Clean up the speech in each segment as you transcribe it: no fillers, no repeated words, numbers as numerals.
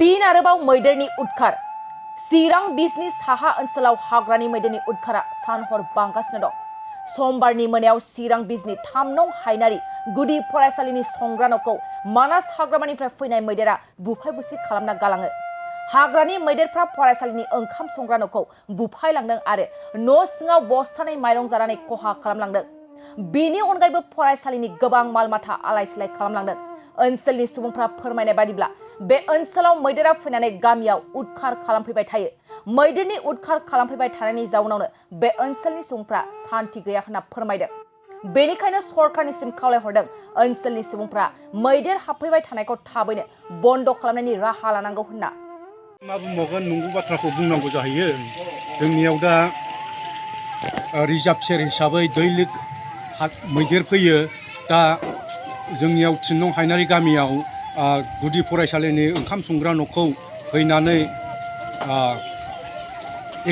फिन आरोबाव मैदेरनि उदखार चिरां बिजनि साहा ओनसोलाव हाग्रानि मैदेरनि उदखारा सानहर बांगासिनो दं। समबारनि मोनायाव चिरां बिजनि 3 नं हायनारि गुदि फरायसालिनि संग्रा न'खौ मानास हाग्रामानिफ्राय फैनाय मैदेरा बुफाय बुसि खालामना गालाङो। हाग्रानि मैदेरफ्रा फरायसालिनि ओंखाम संग्रा न'खौ बुफायलांदों आरो न' सिङाव बस्थानै माइरं जानानै खहा खालामलांदों। बेनि अनगायैबो फरायसालिनि गोबां मालमाथा आलाय-सिलाय खालामलांदों। ओनसोलनि सुबुंफ्रा फोरमायनाय बादिब्ला बे ओनसोलाव मैदेरा फैनानै गामियाव उदखार खालामफैबाय थायो। मैदेरनि उदखार खालामफैबाय थानायनि जाउनावनो बे ओनसोलनि सुबुंफ्रा सान्थि गैया होनना फोरमायदों। बेनिखायनो सरकारनिसिम खावलायहरदों ओनसोलनि सुबुंफ्रा मैदेर हाबफैबाय थानायखौ थाबैनो बन्द खालामनायनि राहा लानांगौ होनना। मा बुंबावगोन, नंगौ बाथ्राखौ बुंनांगौ जाहैयो। जोंनियाव दा रिजार्भ सेर हिसाबै दैलिक मैदेर फैयो। दा जोंनियाव 3 नं हायनारि गामियाव गुदि फरायसालिनि ओंखाम संग्रा न'खौ फैनानै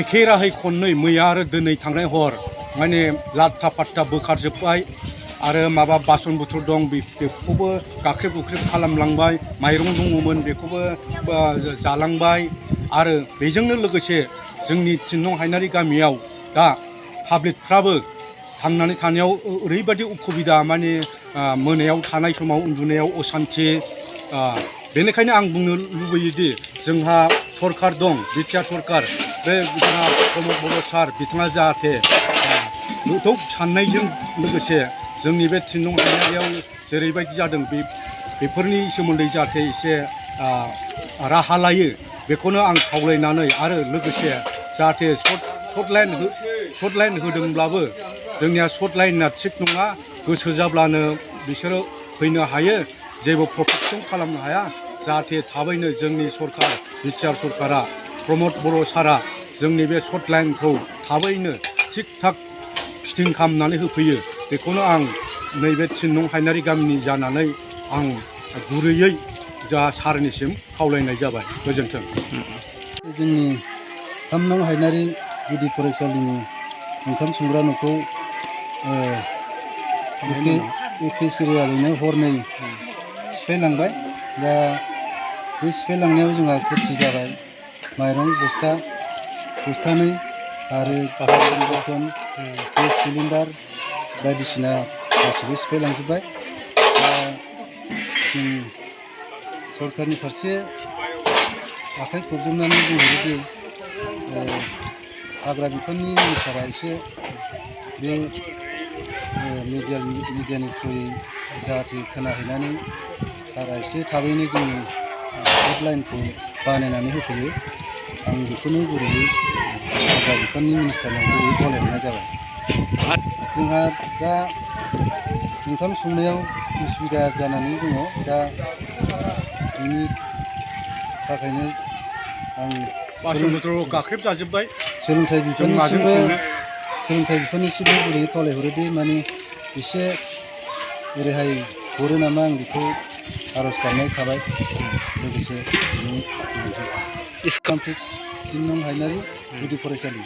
एखे राहै खननै मैया आरो दिनै थांनाय हर माने लात्ता फात्ता बोखारजोब्बाय आरो माबा बासन बुथुर दं बेखौबो गाख्रेब गुख्रेब खालामलांबाय, माइरं दङमोन बेखौबो जालांबाय आरो बेजोंनो लोगोसे जोंनि 3 नं हायनारि गामियाव दा पाब्लिकफ्राबो थांनानै थानायाव ओरैबायदि उसुबिदा, माने मोनायाव थानाय समाव उन्दुनायाव असान्थि। बेनिखायनो आं बुंनो लुबैयोदि जोंहा सरकार दं, बिटिआर सरकार, बे जोंहा प्रमद बर' सार बिथाङा जाहाथे गोथौ साननायजों लोगोसे जोंनि बे 3 नं हायनारियाव जेरैबायदि जादों बेफोरनि सोमोन्दै जाहाथे एसे राहा लायो, बेखौनो आं खावलायनानै आरो लोगोसे जाहाथे सर्ट लाइन होदोंब्लाबो जोंनिया सर्ट लाइनआ थिग नङा। गोसो जाब्लानो बिसोरो फैनो हायो, जेबो प्रटेकसन खालामनो हाया। जाहाथे थाबैनो जोंनि सरकार, बिटिआर सरकारा, प्रमद बर' सारा जोंनि बे सर्ट लाइनखौ थाबैनो थिग थाक फिटिं खालामनानै होफैयो। बेखौनो आं नैबे 3 नं हायनारि गामिनि जानानै आं गुरैयै सारनिसिम खावलायनाय जाबाय। गोजोन्थों। जोंनि 3 नं हायनारि गुदि फरायसालिनि ओंखाम संग्रा न'खौ एखे सिरियालैनो हरनै सिफायलांबाय। दा बे सिफायलांनायाव जोंहा खथि जाबाय माइरं बस्थानै आरो बर्थन, गेस सिलिन्डार बायदिसिना गासिबो सिफायलांजोब्बाय। दा जों सरकारनि फारसे आखाइ खबजोबनानै बुंहरोदि हाग्रा बिफाननि मिनिस्टारा एसे बे मिडियानि थ्रुयै जाहाथे खोनाहैनानै सारा एसे थाबैनो जोंनि सर्ट लाइनखौ बानायनानै होफैयो। आं बेखौनो गुरैयै हाग्रा बिफाननि मिनिस्टारनाव गुरैयै खावलायहरनाय जाबाय। जोंहा दा ओंखाम संनायाव उसुबिदा जानानै दङ। दा बेनि थाखायनो आं बासन बुथुराव गाख्रेब जाजोब्बाय। सोलोंथाइ बिफाननिसिमबो गुरैयै खावलायहरोदि माने एसे रेहाय हरो नामा, आं बेखौ आर'ज गाबनाय थाबाय। लोगोसे 3 नं हायनारि गुदि फरायसालि